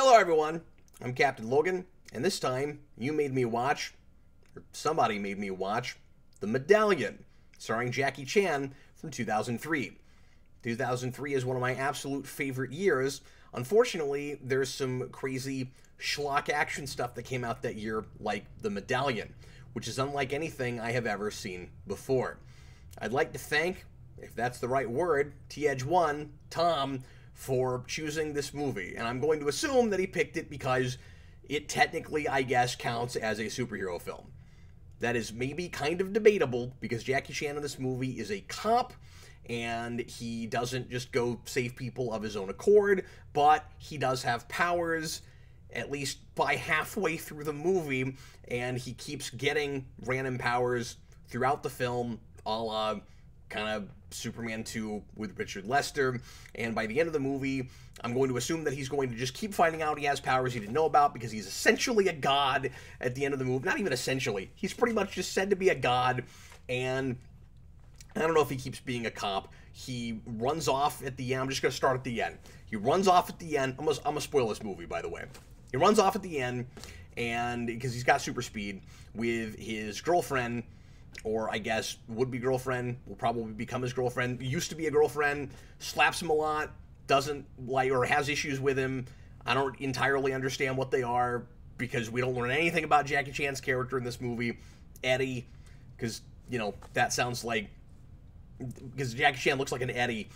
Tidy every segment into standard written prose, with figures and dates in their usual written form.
Hello everyone, I'm Captain Logan, and this time you made me watch, or somebody made me watch, The Medallion, starring Chackie Chan from 2003. 2003 is one of my absolute favorite years. Unfortunately, there's some crazy schlock action stuff that came out that year, like The Medallion, which is unlike anything I have ever seen before. I'd like to thank, if that's the right word, T-Edge1, Tom, for choosing this movie, and I'm going to assume that he picked it because it technically, I guess, counts as a superhero film. That is maybe kind of debatable, because Chackie Chan in this movie is a cop, and he doesn't just go save people of his own accord, but he does have powers, at least by halfway through the movie, and he keeps getting random powers throughout the film, a la kind of Superman 2 with Richard Lester, and by the end of the movie, I'm going to assume that he's going to just keep finding out he has powers he didn't know about, because he's essentially a god at the end of the movie. Not even essentially. He's pretty much just said to be a god, and I don't know if he keeps being a cop. He runs off at the end. I'm just going to start at the end. He runs off at the end. I'm gonna spoil this movie, by the way. He runs off at the end, and because he's got super speed, with his girlfriend, or I guess would-be girlfriend, will probably become his girlfriend, used to be a girlfriend, slaps him a lot, doesn't like, or has issues with him. I don't entirely understand what they are, because we don't learn anything about Chackie Chan's character in this movie. Eddie, because, you know, that sounds like, because Chackie Chan looks like an Eddie.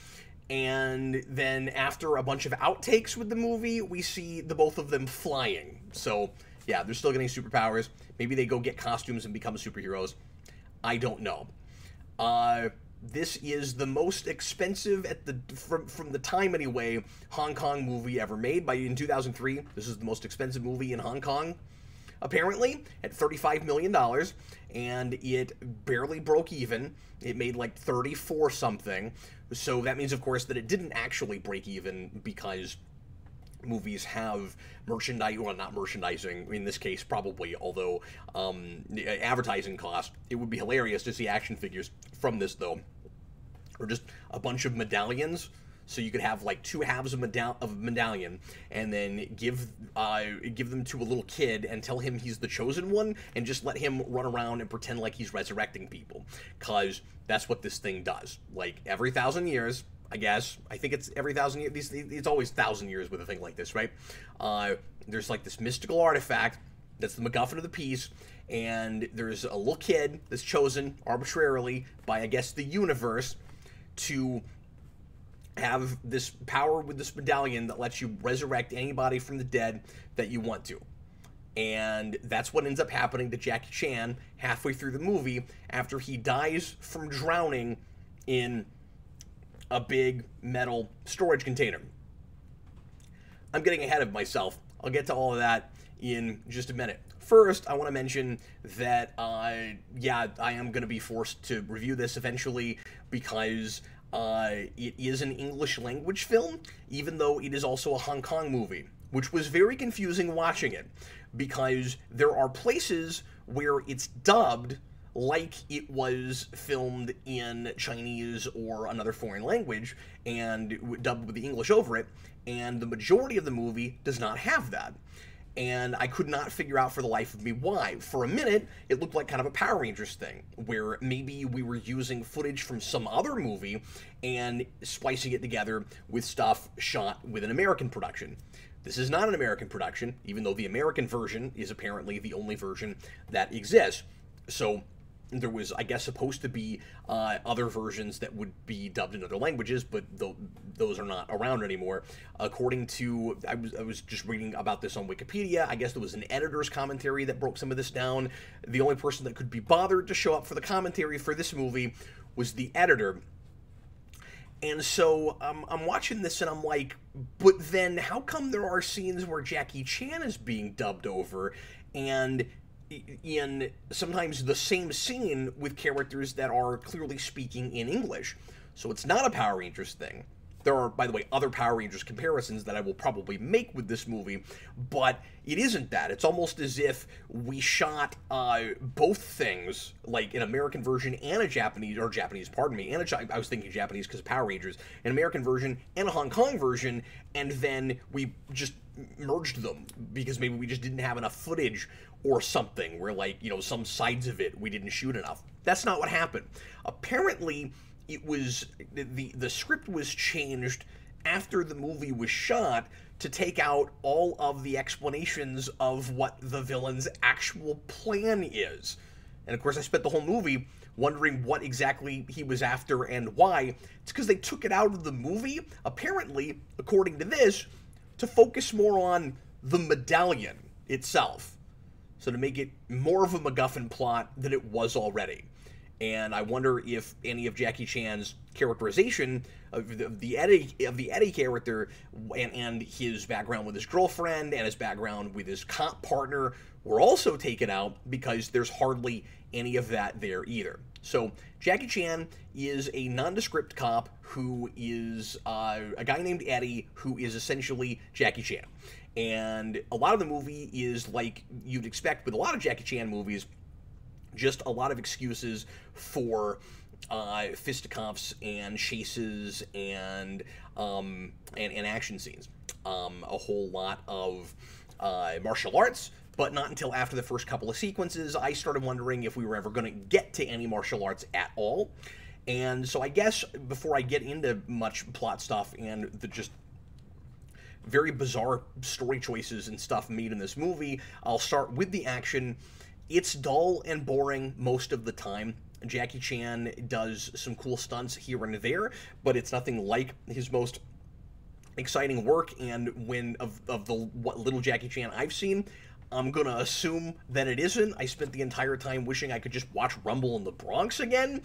And then after a bunch of outtakes with the movie, we see the both of them flying. So, yeah, they're still getting superpowers. Maybe they go get costumes and become superheroes. I don't know. This is the most expensive at the from the time anyway Hong Kong movie ever made. In 2003, this is the most expensive movie in Hong Kong, apparently, at $35 million, and it barely broke even. It made like 34 something. So that means, of course, that it didn't actually break even, because movies have merchandise, well, not merchandising in this case, probably, although advertising costs. It would be hilarious to see action figures from this, though, or just a bunch of medallions. So you could have like two halves of medallion, and then give them to a little kid and tell him he's the chosen one, and just let him run around and pretend like he's resurrecting people, because that's what this thing does. Like every 1,000 years, I guess. I think it's every 1,000 years. It's always 1,000 years with a thing like this, right? There's like this mystical artifact that's the MacGuffin of the piece, and there's a little kid that's chosen arbitrarily by, I guess, the universe to have this power with this medallion that lets you resurrect anybody from the dead that you want to. And that's what ends up happening to Chackie Chan halfway through the movie, after he dies from drowning in a big metal storage container. I'm getting ahead of myself. I'll get to all of that in just a minute. First, I want to mention that, yeah, I am going to be forced to review this eventually, because it is an English language film, even though it is also a Hong Kong movie, which was very confusing watching it, because there are places where it's dubbed like it was filmed in Chinese or another foreign language, and dubbed with the English over it, and the majority of the movie does not have that. And I could not figure out for the life of me why. For a minute, it looked like kind of a Power Rangers thing, where maybe we were using footage from some other movie and splicing it together with stuff shot with an American production. This is not an American production, even though the American version is apparently the only version that exists. So there was, I guess, supposed to be other versions that would be dubbed in other languages, but those are not around anymore. According to, I was just reading about this on Wikipedia. I guess there was an editor's commentary that broke some of this down. The only person that could be bothered to show up for the commentary for this movie was the editor. And so I'm watching this and I'm like, but then how come there are scenes where Chackie Chan is being dubbed over, and in sometimes the same scene with characters that are clearly speaking in English? So it's not a Power Rangers thing. There are, by the way, other Power Rangers comparisons that I will probably make with this movie, but it isn't that. It's almost as if we shot both things, like an American version and a Japanese, pardon me, and I was thinking Japanese because of Power Rangers, an American version and a Hong Kong version, and then we just merged them because maybe we just didn't have enough footage or something where, like, you know, some sides of it we didn't shoot enough. That's not what happened. Apparently, it was the script was changed after the movie was shot to take out all of the explanations of what the villain's actual plan is. And of course, I spent the whole movie wondering what exactly he was after and why. It's because they took it out of the movie, apparently, according to this, to focus more on the medallion itself. So to make it more of a MacGuffin plot than it was already. And I wonder if any of Jackie Chan's characterization of the Eddie character and his background with his girlfriend and his background with his cop partner were also taken out, because there's hardly any of that there either. So Jackie Chan is a nondescript cop who is a guy named Eddie, who is essentially Jackie Chan. And a lot of the movie is like you'd expect with a lot of Jackie Chan movies, just a lot of excuses for fisticuffs and chases and action scenes. A whole lot of martial arts, but not until after the first couple of sequences I started wondering if we were ever going to get to any martial arts at all. And so I guess before I get into much plot stuff and the just very bizarre story choices and stuff made in this movie, I'll start with the action. It's dull and boring most of the time. Jackie Chan does some cool stunts here and there, but it's nothing like his most exciting work. And when what little Jackie Chan I've seen, I'm gonna assume that it isn't. I spent the entire time wishing I could just watch Rumble in the Bronx again.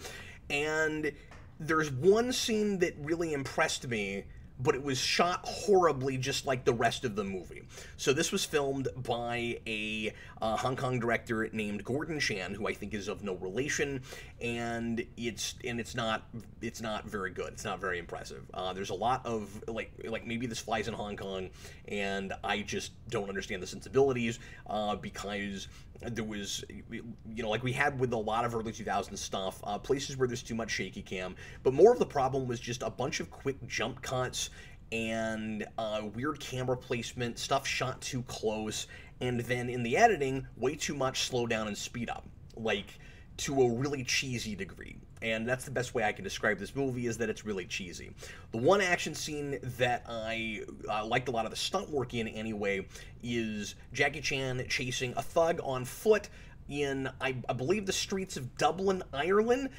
And there's one scene that really impressed me, but it was shot horribly, just like the rest of the movie. So this was filmed by a Hong Kong director named Gordon Chan, who I think is of no relation, and it's not very good. It's not very impressive. There's a lot of like maybe this flies in Hong Kong, and I just don't understand the sensibilities because there was, you know, like we had with a lot of early 2000s stuff, places where there's too much shaky cam, but more of the problem was just a bunch of quick jump cuts and weird camera placement, stuff shot too close, and then in the editing, way too much slow down and speed up, like to a really cheesy degree. And that's the best way I can describe this movie, is that it's really cheesy. The one action scene that I liked a lot of the stunt work in anyway is Jackie Chan chasing a thug on foot in, I believe, the streets of Dublin, Ireland.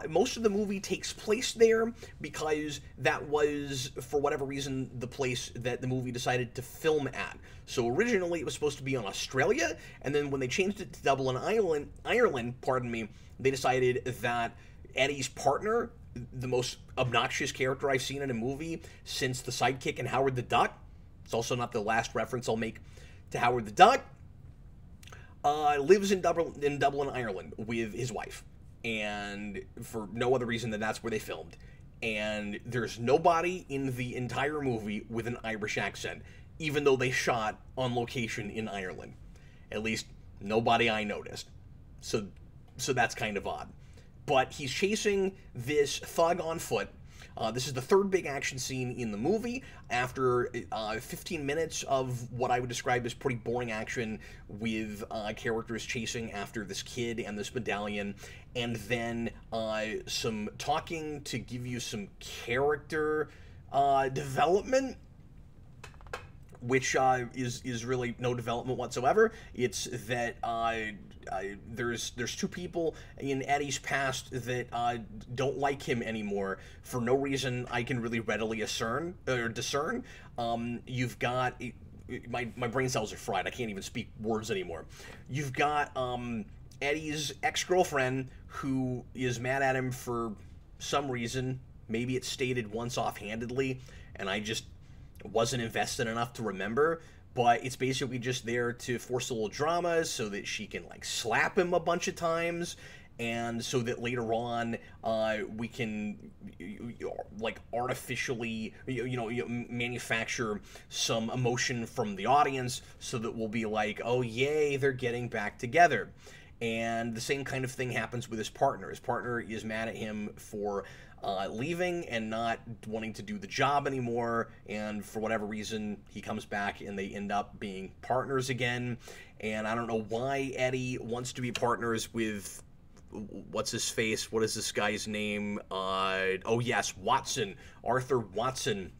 Most of the movie takes place there because that was, for whatever reason, the place that the movie decided to film at. So originally it was supposed to be on Australia, and then when they changed it to Dublin, Ireland, they decided that Eddie's partner, the most obnoxious character I've seen in a movie since the sidekick in Howard the Duck, it's also not the last reference I'll make to Howard the Duck, lives in Dublin, Ireland with his wife, and for no other reason than that's where they filmed. And there's nobody in the entire movie with an Irish accent, even though they shot on location in Ireland. At least nobody I noticed. So that's kind of odd. But he's chasing this thug on foot. This is the third big action scene in the movie, after 15 minutes of what I would describe as pretty boring action with characters chasing after this kid and this medallion, and then some talking to give you some character development, which is really no development whatsoever. It's that there's two people in Eddie's past that don't like him anymore for no reason I can really readily discern. You've got my brain cells are fried. I can't even speak words anymore. You've got Eddie's ex-girlfriend who is mad at him for some reason. Maybe it's stated once offhandedly, and I just wasn't invested enough to remember, but it's basically just there to force a little drama so that she can like slap him a bunch of times, and so that later on we can like artificially manufacture some emotion from the audience so that we'll be like, oh yay, they're getting back together. And the same kind of thing happens with his partner. His partner is mad at him for leaving and not wanting to do the job anymore, and for whatever reason, he comes back and they end up being partners again. And I don't know why Eddie wants to be partners with, what's his face? What is this guy's name? Oh yes, Watson, Arthur Watson.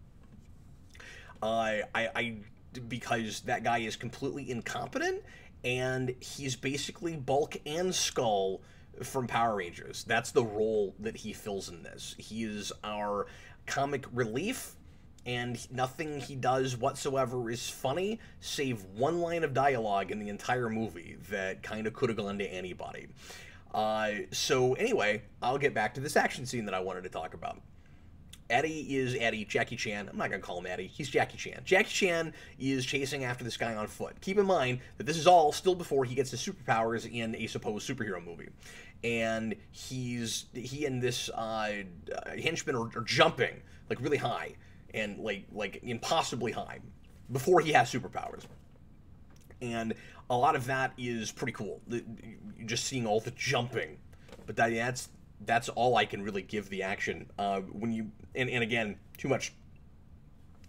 Because that guy is completely incompetent, and he's basically Bulk and Skull from Power Rangers. That's the role that he fills in this. He is our comic relief, and nothing he does whatsoever is funny, save one line of dialogue in the entire movie that kind of could have gone to anybody. So anyway, I'll get back to this action scene that I wanted to talk about. Eddie is Eddie, Chackie Chan. I'm not going to call him Eddie. He's Chackie Chan. Chackie Chan is chasing after this guy on foot. Keep in mind that this is all still before he gets his superpowers in a supposed superhero movie. And he and this henchman are jumping, like, really high. And, like impossibly high. Before he has superpowers. And a lot of that is pretty cool. Just seeing all the jumping. But that's all I can really give the action. When you and again, too much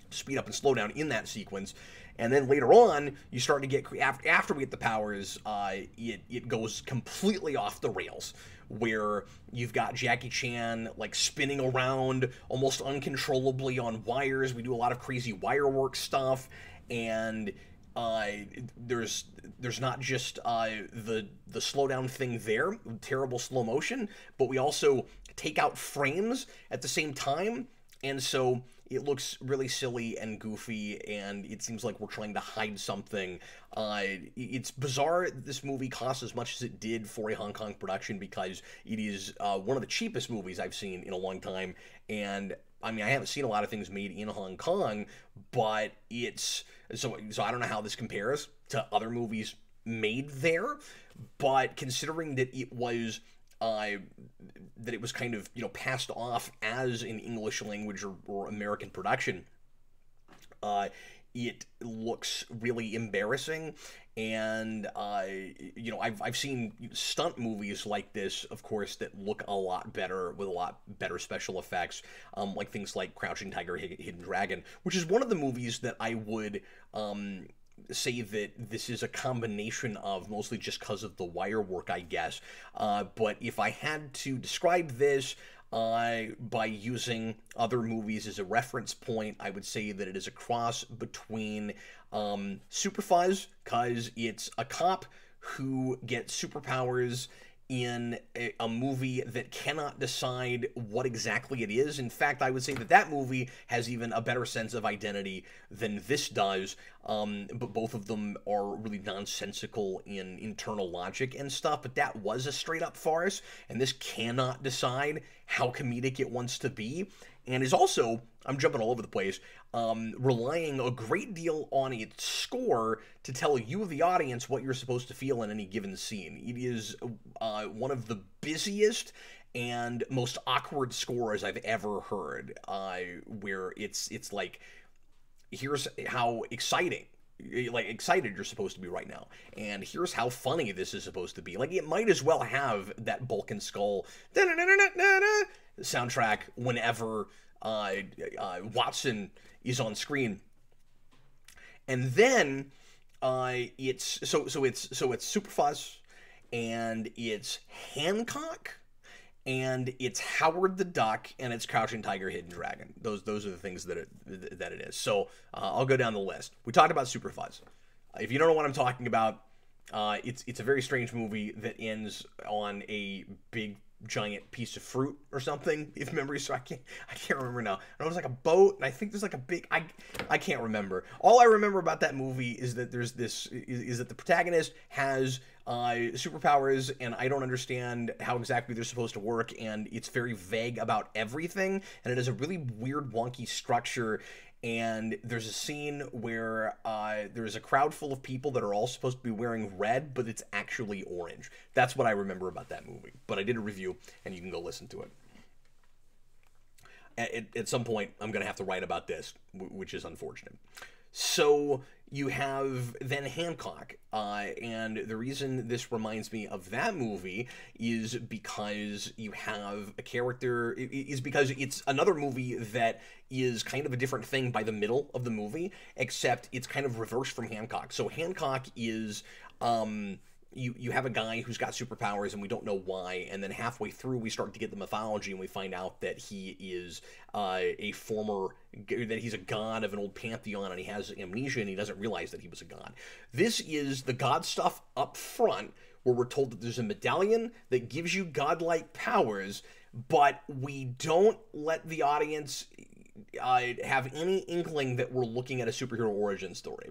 speed up and slow down in that sequence, and then later on you start to get after we get the powers, it goes completely off the rails, where you've got Jackie Chan like spinning around almost uncontrollably on wires. We do a lot of crazy wire work stuff, and there's not just the slowdown thing there, terrible slow motion, but we also take out frames at the same time, and so it looks really silly and goofy, and it seems like we're trying to hide something. It's bizarre that this movie cost as much as it did for a Hong Kong production, because it is one of the cheapest movies I've seen in a long time, and I mean, I haven't seen a lot of things made in Hong Kong, but it's... So I don't know how this compares to other movies made there, but considering that it was kind of, passed off as an English language or American production, it looks really embarrassing. And I've seen stunt movies like this, of course, that look a lot better, with a lot better special effects, like things like Crouching Tiger, Hidden Dragon, which is one of the movies that I would say that this is a combination of, mostly just because of the wire work, I guess. But if I had to describe this by using other movies as a reference point, I would say that it is a cross between Super Fuzz, because it's a cop who gets superpowers in a movie that cannot decide what exactly it is. In fact, I would say that that movie has even a better sense of identity than this does, but both of them are really nonsensical in internal logic and stuff, but that was a straight-up farce, and this cannot decide how comedic it wants to be, and is also, I'm jumping all over the place, relying a great deal on its score to tell you, the audience, what you're supposed to feel in any given scene. It is one of the busiest and most awkward scores I've ever heard, where it's like, here's how excited you're supposed to be right now, and here's how funny this is supposed to be. Like, it might as well have that Bulk and Skull soundtrack whenever Watson is on screen. And then it's Super Fuzz, and it's Hancock, and it's Howard the Duck, and it's Crouching Tiger, Hidden Dragon. Those are the things that it is. So I'll go down the list. We talked about Super Fuzz. If you don't know what I'm talking about, it's a very strange movie that ends on a big giant piece of fruit or something, if memory. So I can't remember now. I know it's like a boat, and I think there's like a big, I can't remember. All I remember about that movie is that there's this, is that the protagonist has superpowers, and I don't understand how exactly they're supposed to work, and it's very vague about everything, and it has a really weird, wonky structure. And there's a scene where there's a crowd full of people that are all supposed to be wearing red, but it's actually orange. That's what I remember about that movie. But I did a review, and you can go listen to it. At some point, I'm going to have to write about this, which is unfortunate. So you have then Hancock, and the reason this reminds me of that movie is because you have a character, is because it's another movie that is kind of a different thing by the middle of the movie, except it's kind of reversed from Hancock. So Hancock is, you have a guy who's got superpowers and we don't know why, and then halfway through we start to get the mythology and we find out that he is that he's a god of an old pantheon and he has amnesia and he doesn't realize that he was a god. This is the god stuff up front, where we're told that there's a medallion that gives you godlike powers, but we don't let the audience have any inkling that we're looking at a superhero origin story.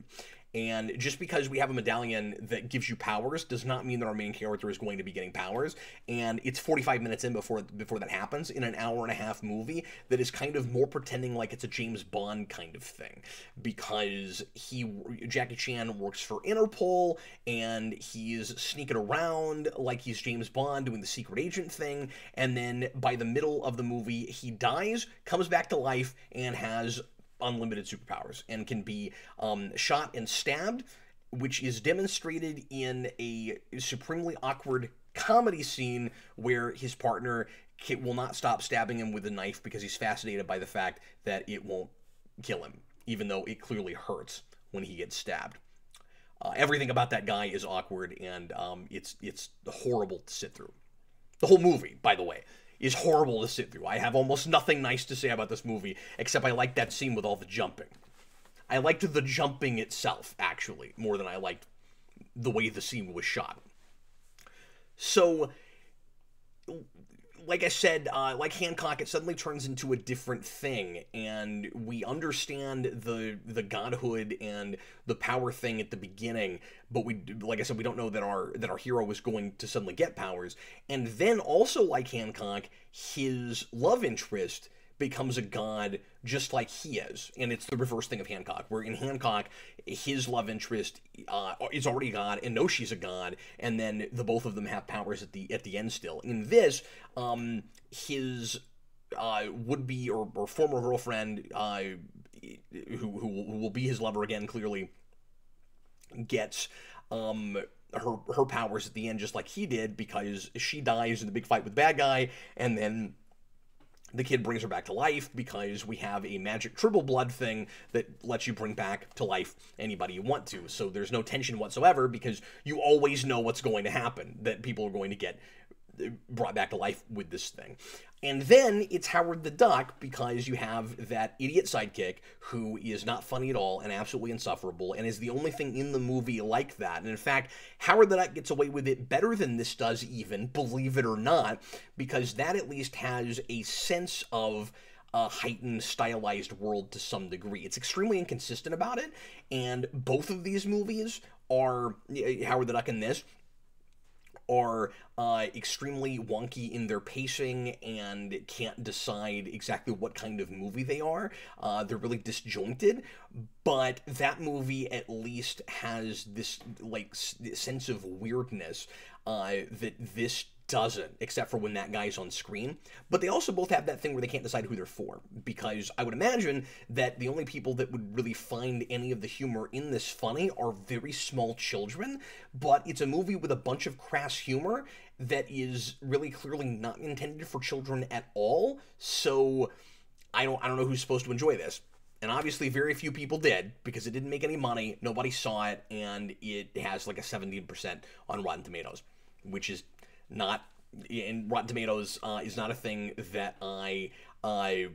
And just because we have a medallion that gives you powers does not mean that our main character is going to be getting powers. And it's 45 minutes in before that happens, in an hour-and-a-half movie that is kind of more pretending like it's a James Bond kind of thing. Because Jackie Chan works for Interpol, and he's sneaking around like he's James Bond doing the secret agent thing. And then by the middle of the movie, he dies, comes back to life, and has unlimited superpowers and can be shot and stabbed, which is demonstrated in a supremely awkward comedy scene where his partner will not stop stabbing him with a knife because he's fascinated by the fact that it won't kill him, even though it clearly hurts when he gets stabbed. Everything about that guy is awkward, and it's horrible to sit through. The whole movie, by the way, is horrible to sit through. I have almost nothing nice to say about this movie, except I like that scene with all the jumping. I liked the jumping itself, actually, more than I liked the way the scene was shot. So, like I said, like Hancock, it suddenly turns into a different thing, and we understand the godhood and the power thing at the beginning, but like I said, we don't know that our hero is going to suddenly get powers. And then also, like Hancock, his love interest becomes a god just like he is, and it's the reverse thing of Hancock, where in Hancock his love interest is already a god and knows she's a god, and then the both of them have powers at the end still. In this, his would-be or former girlfriend, who will be his lover again, clearly gets her powers at the end just like he did, because she dies in the big fight with the bad guy, and then the kid brings her back to life because we have a magic triple blood thing that lets you bring back to life anybody you want to. So there's no tension whatsoever because you always know what's going to happen, that people are going to get brought back to life with this thing. And then it's Howard the Duck, because you have that idiot sidekick who is not funny at all and absolutely insufferable and is the only thing in the movie like that. And in fact, Howard the Duck gets away with it better than this does even, believe it or not, because that at least has a sense of a heightened, stylized world to some degree. It's extremely inconsistent about it, and both of these movies are, Howard the Duck and this, are extremely wonky in their pacing and can't decide exactly what kind of movie they are. They're really disjointed, but that movie at least has this like sense of weirdness that this doesn't, except for when that guy's on screen. But they also both have that thing where they can't decide who they're for, because I would imagine that the only people that would really find any of the humor in this funny are very small children, but it's a movie with a bunch of crass humor that is really clearly not intended for children at all, so I don't know who's supposed to enjoy this. And obviously very few people did, because it didn't make any money, nobody saw it, and it has like a 17% on Rotten Tomatoes, which is not, and Rotten Tomatoes is not a thing that I like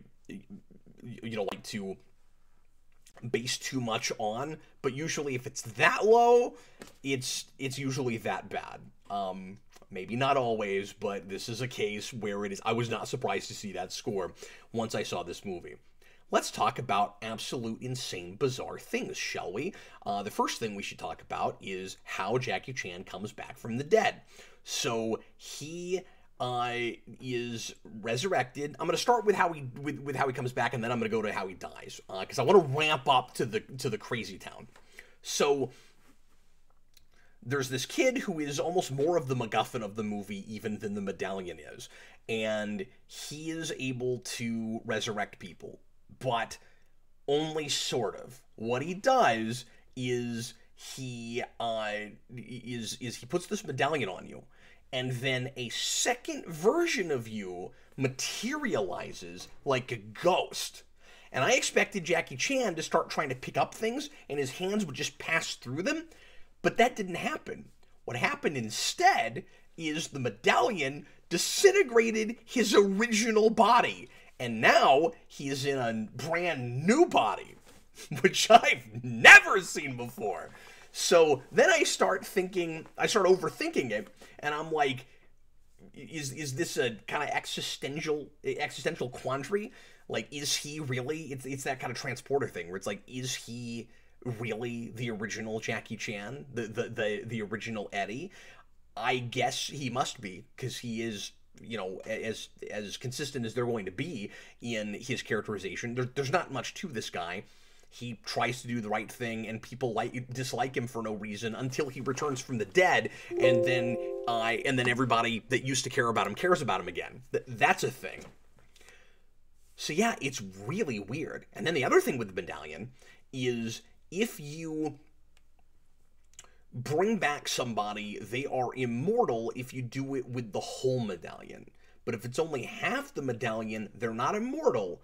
to base too much on, but usually if it's that low, it's usually that bad. Maybe not always, but this is a case where it is. I was not surprised to see that score once I saw this movie. Let's talk about absolute insane, bizarre things, shall we? The first thing we should talk about is how Jackie Chan comes back from the dead. So he is resurrected. I'm going to start with how he comes back, and then I'm going to go to how he dies, because I want to ramp up to the crazy town. So there's this kid who is almost more of the MacGuffin of the movie even than the Medallion is, and he is able to resurrect people, but only sort of. What he does is he he puts this medallion on you, and then a second version of you materializes like a ghost. And I expected Jackie Chan to start trying to pick up things, and his hands would just pass through them, but that didn't happen. What happened instead is the medallion disintegrated his original body, and now he is in a brand new body, which I've never seen before. So then I start overthinking it, and I'm like, is this a kind of existential quandary? Like, is he really? It's that kind of transporter thing where it's like, is he really the original Jackie Chan, the original Eddie? I guess he must be, because he is, you know, as consistent as they're going to be in his characterization. There's not much to this guy. He tries to do the right thing, and people dislike him for no reason until he returns from the dead, and then everybody that used to care about him cares about him again. That's a thing. So yeah, it's really weird. And then the other thing with the medallion is, if you bring back somebody, they are immortal if you do it with the whole medallion. But if it's only half the medallion, they're not immortal,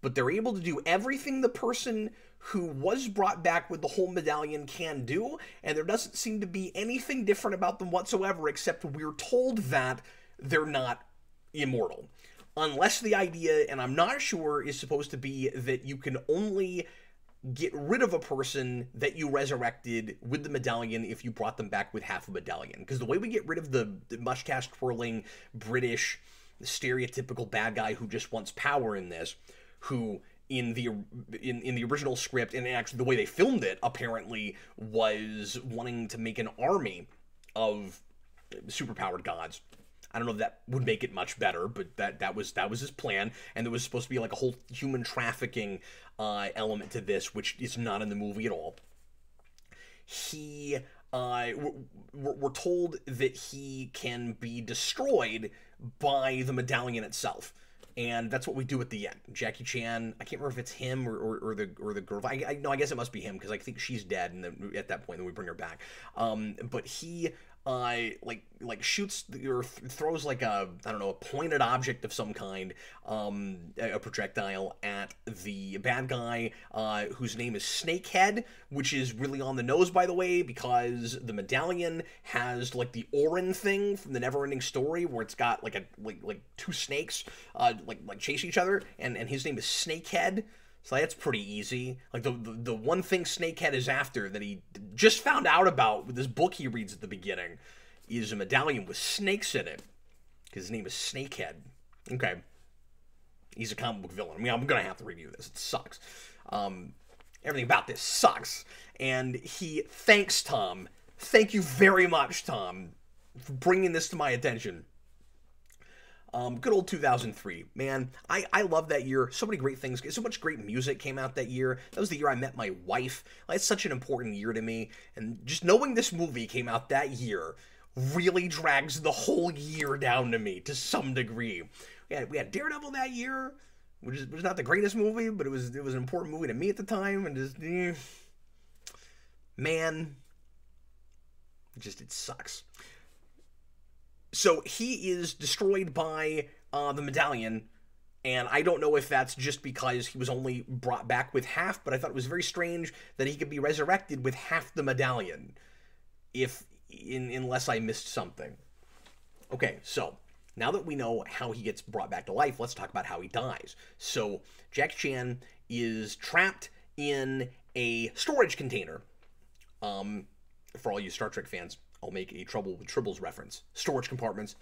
but they're able to do everything the person who was brought back with the whole medallion can do, and there doesn't seem to be anything different about them whatsoever, except we're told that they're not immortal. Unless the idea, and I'm not sure, is supposed to be that you can only get rid of a person that you resurrected with the medallion if you brought them back with half a medallion. Because the way we get rid of the mustache-twirling, British, stereotypical bad guy who just wants power in this, who in the original script, and actually the way they filmed it, apparently was wanting to make an army of superpowered gods. I don't know if that would make it much better, but that was his plan, and there was supposed to be like a whole human trafficking element to this, which is not in the movie at all. We're told that he can be destroyed by the medallion itself, and that's what we do at the end. Jackie Chan, I can't remember if it's him or the girl. I guess it must be him, because I think she's dead, and then at that point then we bring her back. But he shoots or throws like a pointed object of some kind, a projectile at the bad guy, whose name is Snakehead, which is really on the nose, by the way, because the medallion has like the Orin thing from the Neverending Story, where it's got like two snakes chase each other, and his name is Snakehead. So that's pretty easy. Like, the one thing Snakehead is after, that he just found out about with this book he reads at the beginning, is a medallion with snakes in it, because his name is Snakehead. Okay. He's a comic book villain. I mean, I'm going to have to review this. It sucks. Everything about this sucks. And he thanks Tom. Thank you very much, Tom, for bringing this to my attention. Good old 2003. Man, I love that year. So many great things. So much great music came out that year. That was the year I met my wife. It's such an important year to me. And just knowing this movie came out that year really drags the whole year down to me to some degree. We had Daredevil that year, which was not the greatest movie, but it was an important movie to me at the time. And just, man, it sucks. So he is destroyed by the medallion, and I don't know if that's just because he was only brought back with half, but I thought it was very strange that he could be resurrected with half the medallion, unless I missed something. Okay, so now that we know how he gets brought back to life, let's talk about how he dies. So Jackie Chan is trapped in a storage container. For all you Star Trek fans, I'll make a Trouble with Tribbles reference. Storage compartments.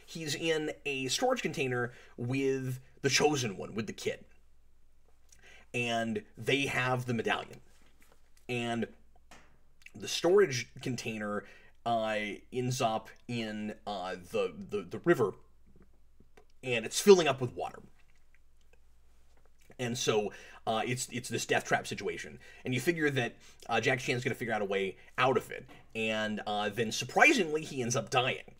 He's in a storage container with the Chosen One, with the kid. And they have the medallion. And the storage container ends up in the river, and it's filling up with water. And so it's this death trap situation. And you figure that Jackie Chan's going to figure out a way out of it. And then, surprisingly, he ends up dying.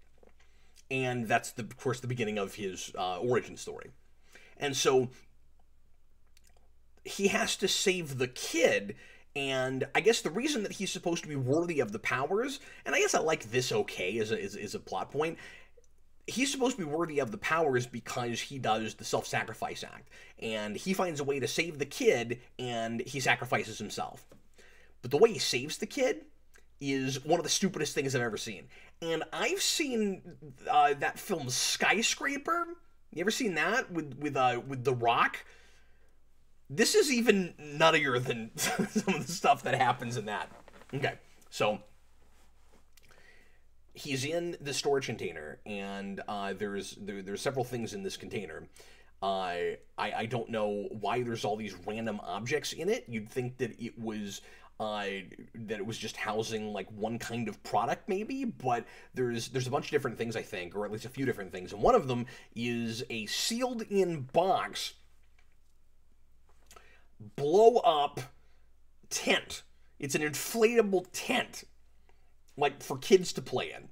And that's, of course, the beginning of his origin story. And so he has to save the kid, and I guess the reason that he's supposed to be worthy of the powers, and I guess I like this okay as a plot point, he's supposed to be worthy of the powers because he does the self-sacrifice act, and he finds a way to save the kid, and he sacrifices himself. But the way he saves the kid is one of the stupidest things I've ever seen. And I've seen that film Skyscraper. You ever seen that with The Rock? This is even nuttier than some of the stuff that happens in that. Okay, so he's in the storage container, and there's several things in this container. I don't know why there's all these random objects in it. You'd think that it was just housing like one kind of product maybe, but there's a bunch of different things, I think, or at least a few different things, and one of them is a sealed in box blow up tent. It's an inflatable tent, like for kids to play in.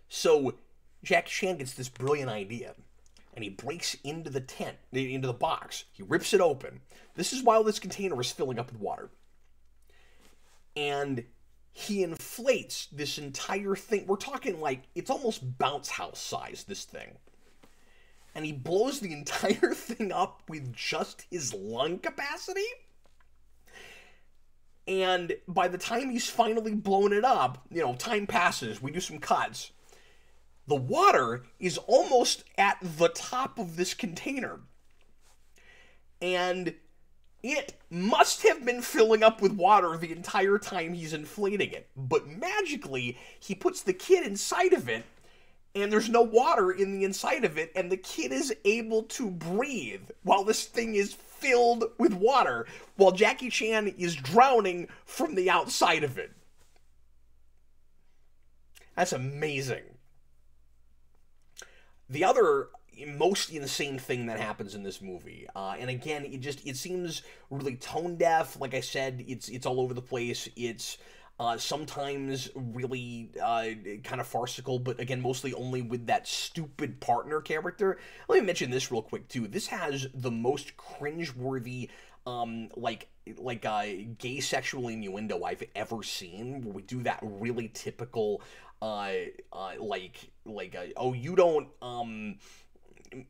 So Jackie Chan gets this brilliant idea, and he breaks into the tent, into the box. He rips it open. This is while this container is filling up with water. And he inflates this entire thing. We're talking like, it's almost bounce house size, this thing. And he blows the entire thing up with just his lung capacity. And by the time he's finally blown it up, you know, time passes, we do some cuts. The water is almost at the top of this container. And it must have been filling up with water the entire time he's inflating it. But magically, he puts the kid inside of it, and there's no water in the inside of it, and the kid is able to breathe while this thing is filled with water, while Jackie Chan is drowning from the outside of it. That's amazing. The other most insane thing that happens in this movie, and again, it seems really tone deaf. Like I said, it's all over the place. It's sometimes really kind of farcical, but again, mostly only with that stupid partner character. Let me mention this real quick too. This has the most cringeworthy gay sexual innuendo I've ever seen, where we do that really typical oh, you don't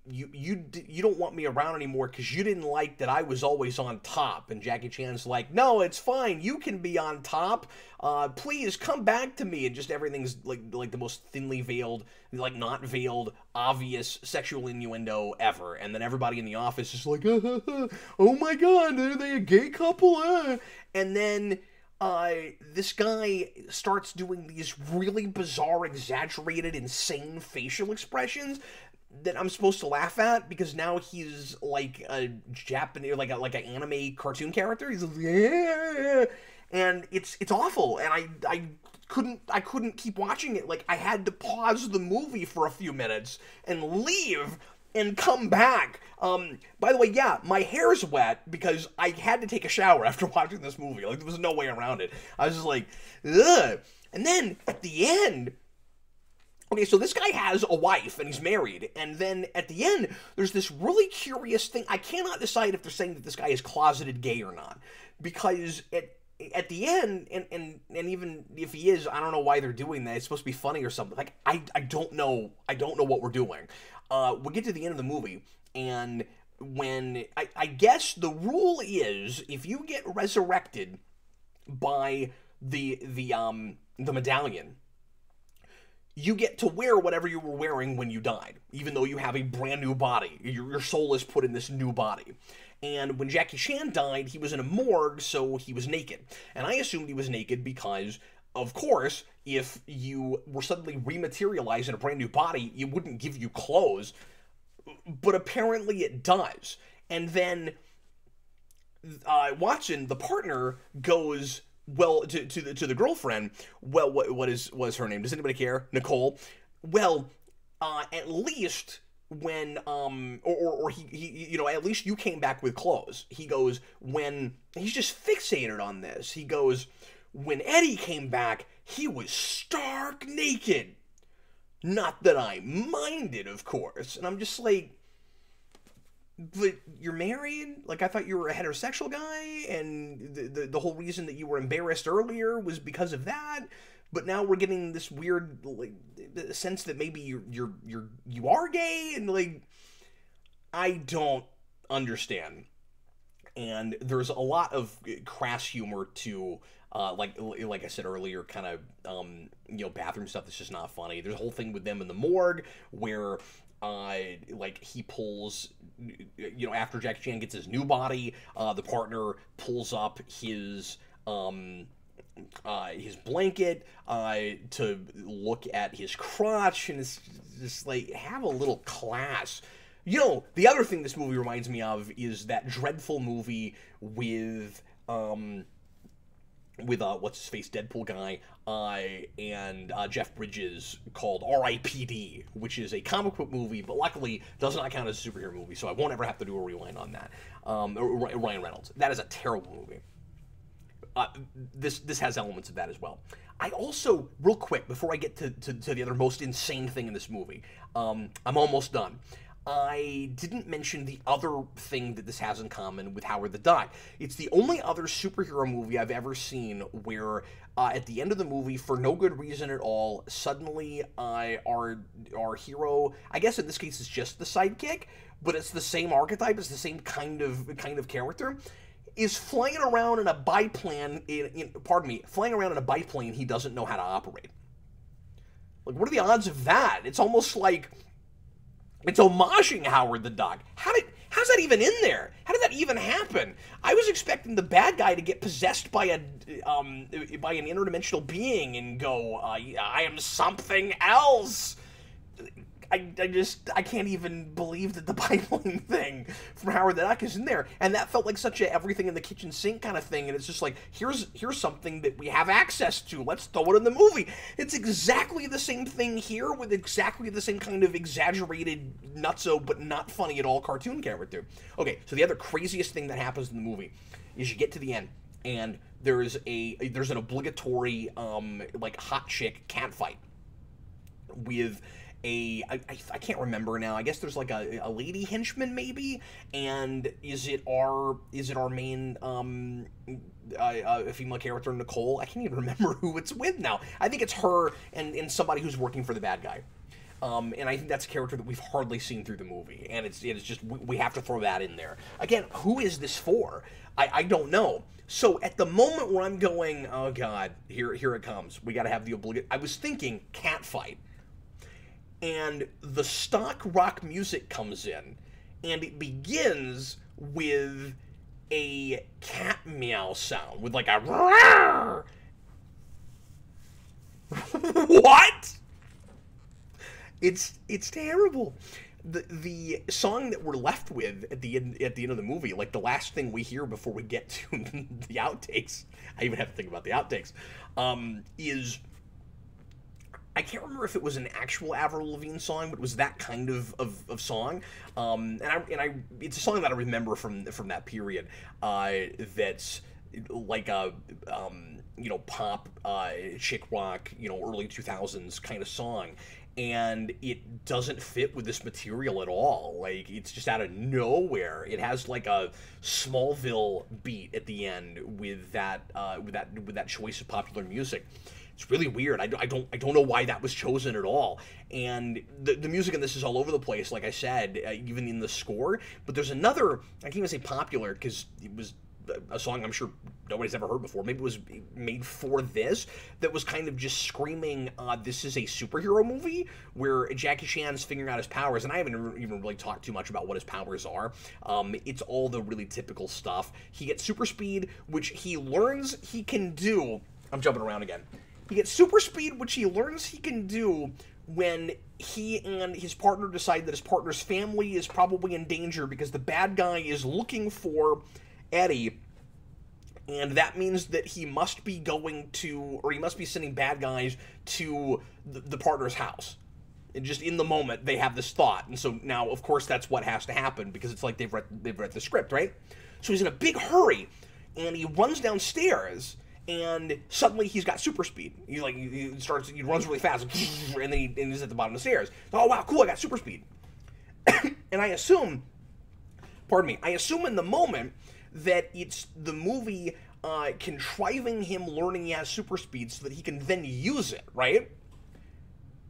you don't want me around anymore because you didn't like that I was always on top. And Jackie Chan's like, no, it's fine, you can be on top, please come back to me. And just everything's like the most thinly veiled, like not veiled, obvious sexual innuendo ever. And then everybody in the office is like, oh my god, are they a gay couple? And then this guy starts doing these really bizarre, exaggerated, insane facial expressions that I'm supposed to laugh at because now he's like a Japanese, like an anime cartoon character. He's like, yeah, and it's awful. And I couldn't keep watching it. Like, I had to pause the movie for a few minutes and leave and come back. By the way, yeah, my hair's wet because I had to take a shower after watching this movie. Like, there was no way around it. I was just like, ugh. And then at the end, okay, so this guy has a wife and he's married, and then at the end, there's this really curious thing. I cannot decide if they're saying that this guy is closeted gay or not, because at the end, and even if he is, I don't know why they're doing that. It's supposed to be funny or something. Like, I don't know what we're doing. We'll get to the end of the movie, and when, I guess the rule is, if you get resurrected by the medallion, you get to wear whatever you were wearing when you died, even though you have a brand new body. Your soul is put in this new body. And when Jackie Chan died, he was in a morgue, so he was naked. And I assumed he was naked because, of course, if you were suddenly rematerialized in a brand new body, it wouldn't give you clothes. But apparently it does. And then Watson, the partner, goes, well, to the girlfriend, well, what is her name? Does anybody care? Nicole? Well, at least when, he you know, at least you came back with clothes. He goes, when, he's just fixated on this. He goes, when Eddie came back, he was stark naked. Not that I minded, of course. And I'm just like, but you're married? Like, I thought you were a heterosexual guy, and the whole reason that you were embarrassed earlier was because of that. But now we're getting this weird, like, sense that maybe you are gay, and, like, I don't understand. And there's a lot of crass humor to, like I said earlier, kind of, bathroom stuff that's just not funny. There's a whole thing with them in the morgue where, like, he pulls, after Jackie Chan gets his new body, the partner pulls up his blanket to look at his crotch, and it's just like, have a little class. The other thing this movie reminds me of is that dreadful movie with what's his face, Deadpool guy, and Jeff Bridges, called R.I.P.D., which is a comic book movie, but luckily does not count as a superhero movie, so I won't ever have to do a rewind on that. Ryan Reynolds. That is a terrible movie. This has elements of that as well. I also, real quick, before I get to the other most insane thing in this movie, I'm almost done. I didn't mention the other thing that this has in common with Howard the Duck. It's the only other superhero movie I've ever seen where, at the end of the movie, for no good reason at all, suddenly our hero, I guess in this case it's just the sidekick, but it's the same archetype, it's the same kind of character, is flying around in a biplane, flying around in a biplane he doesn't know how to operate. Like, what are the odds of that? It's almost like it's homaging Howard the Duck. How's that even in there? How did that even happen? I was expecting the bad guy to get possessed by an interdimensional being and go, I am something else. I can't even believe that the biplane thing from Howard the Duck is in there. And that felt like such a everything in the kitchen sink kind of thing. And it's just like, here's something that we have access to. Let's throw it in the movie. It's exactly the same thing here with exactly the same kind of exaggerated, nutso, but not funny at all cartoon character. Okay, so the other craziest thing that happens in the movie is you get to the end, and there's an obligatory, like, hot chick cat fight with I can't remember now. I guess there's like a lady henchman maybe, and is it our main female character, Nicole? I can't even remember who it's with now. I think it's her and somebody who's working for the bad guy. And I think that's a character that we've hardly seen through the movie, and it's just we have to throw that in there. Again, who is this for? I don't know. So at the moment where I'm going, oh god, here it comes. We got to have the obligate. I was thinking cat fight. And the stock rock music comes in, and it begins with a cat meow sound, with like a roar. What? It's terrible. The song that we're left with at the end of the movie, like the last thing we hear before we get to the outtakes, I even have to think about the outtakes, is, I can't remember if it was an actual Avril Lavigne song, but it was that kind of song. And it's a song that I remember from that period. That's like a pop, chick rock, early 2000s kind of song. And it doesn't fit with this material at all. Like, it's just out of nowhere. It has like a Smallville beat at the end with that choice of popular music. It's really weird. I don't know why that was chosen at all. And the music in this is all over the place, like I said, even in the score. But there's another, I can't even say popular, because it was a song I'm sure nobody's ever heard before. Maybe it was made for this, that was kind of just screaming, this is a superhero movie, where Jackie Chan's figuring out his powers, and I haven't even really talked too much about what his powers are. It's all the really typical stuff. He gets super speed, which he learns he can do. I'm jumping around again. He gets super speed, which he learns he can do when he and his partner decide that his partner's family is probably in danger because the bad guy is looking for Eddie, and that means that he must be sending bad guys to the partner's house. And just in the moment, they have this thought, and so now, of course, that's what has to happen, because it's like they've read the script, right? So he's in a big hurry, and he runs downstairs, and suddenly he's got super speed. He runs really fast, and then he's at the bottom of the stairs. Oh wow, cool! I got super speed. And I assume pardon me, I assume in the moment that it's the movie contriving him learning he has super speed so that he can then use it, right?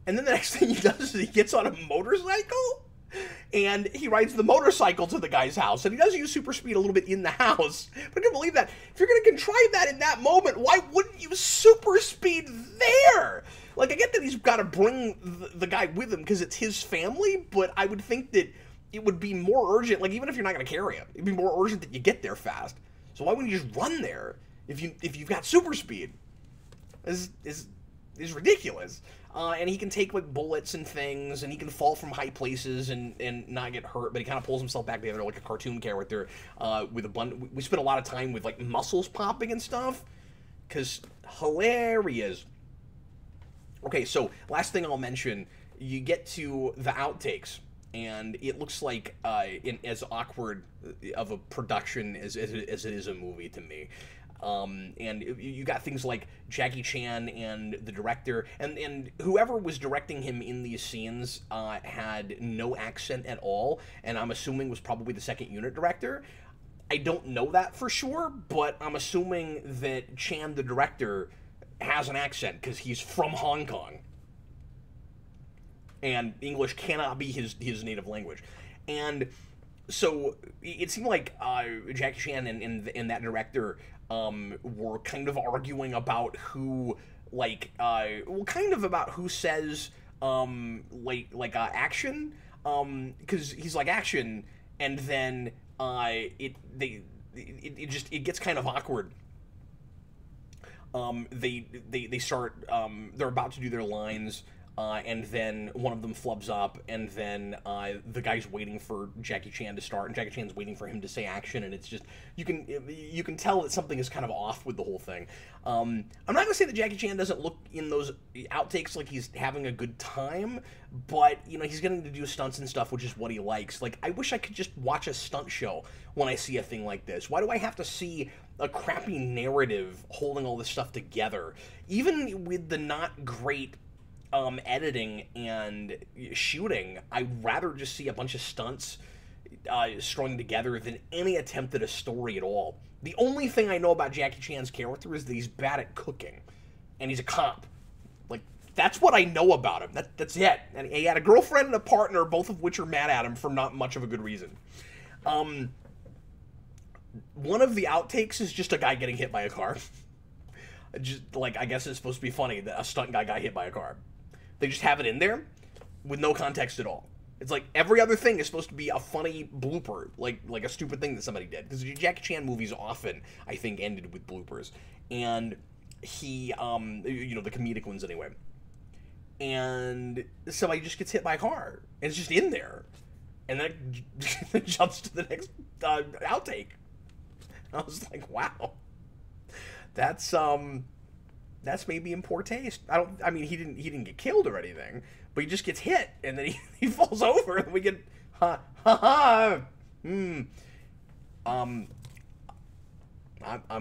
And then the next thing he does is he gets on a motorcycle and he rides the motorcycle to the guy's house. And he does use super speed a little bit in the house. But I can't believe that. If you're going to contrive that in that moment, why wouldn't you super speed there? Like, I get that he's got to bring the guy with him because it's his family, but I would think that it would be more urgent, like, even if you're not going to carry him, it'd be more urgent that you get there fast. So why wouldn't you just run there if you've got super speed? Is ridiculous. And he can take, like, bullets and things, and he can fall from high places and not get hurt, but he kind of pulls himself back together like a cartoon character with a bun. We spent a lot of time with, like, muscles popping and stuff, because hilarious. Okay, so last thing I'll mention, you get to the outtakes, and it looks like as awkward of a production as it is a movie to me. And you got things like Chackie Chan and the director, and whoever was directing him in these scenes had no accent at all, and I'm assuming was probably the second unit director. I don't know that for sure, but I'm assuming that Chan, the director, has an accent because he's from Hong Kong. And English cannot be his native language. And so it seemed like Jackie Chan and that director were kind of arguing about who, like, kind of about who says, action, because he's like, action, and then it gets kind of awkward. They start, they're about to do their lines, and then one of them flubs up, and then the guy's waiting for Jackie Chan to start, and Jackie Chan's waiting for him to say action, and it's just, you can tell that something is kind of off with the whole thing. I'm not going to say that Jackie Chan doesn't look in those outtakes like he's having a good time, but, you know, he's getting to do stunts and stuff, which is what he likes. Like, I wish I could just watch a stunt show when I see a thing like this. Why do I have to see a crappy narrative holding all this stuff together? Even with the not great editing and shooting, I'd rather just see a bunch of stunts strung together than any attempt at a story at all. The only thing I know about Jackie Chan's character is that he's bad at cooking, and he's a cop. Like, that's what I know about him. That's it. And he had a girlfriend and a partner, both of which are mad at him for not much of a good reason. One of the outtakes is just a guy getting hit by a car. Just, like, I guess it's supposed to be funny that a stunt guy got hit by a car. They just have it in there with no context at all. It's like every other thing is supposed to be a funny blooper, like a stupid thing that somebody did. Because Jackie Chan movies often, I think, ended with bloopers. And he, you know, the comedic ones anyway. And somebody just gets hit by a car. And it's just in there. And then it jumps to the next outtake. I was like, wow. That's maybe in poor taste. I mean, he didn't get killed or anything, but he just gets hit, and then he falls over, and we get, I'm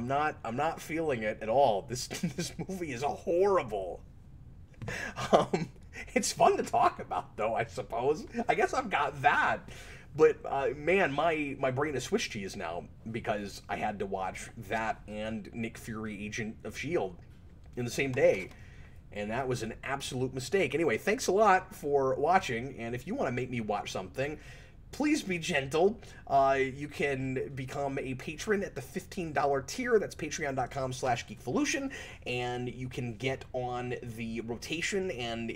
not feeling it at all. This movie is horrible. It's fun to talk about, though, I suppose. I guess I've got that. But, man, my brain is Swiss cheese now, because I had to watch that and Nick Fury, Agent of S.H.I.E.L.D. in the same day. And that was an absolute mistake. Anyway, thanks a lot for watching, and if you want to make me watch something, please be gentle. You can become a patron at the $15 tier. That's patreon.com/geekvolution. And you can get on the rotation and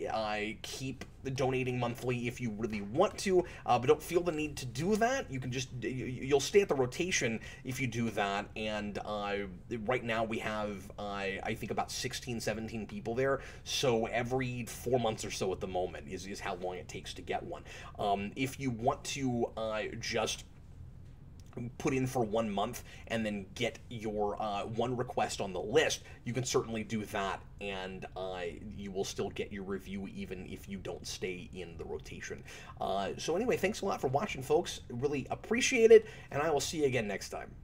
keep donating monthly if you really want to. But don't feel the need to do that. You can just, you'll stay at the rotation if you do that. And right now we have, I think, about 16, 17 people there. So every 4 months or so at the moment is how long it takes to get one. If you want to just put in for 1 month and then get your one request on the list, you can certainly do that, and you will still get your review even if you don't stay in the rotation. So anyway, thanks a lot for watching, folks. Really appreciate it, and I will see you again next time.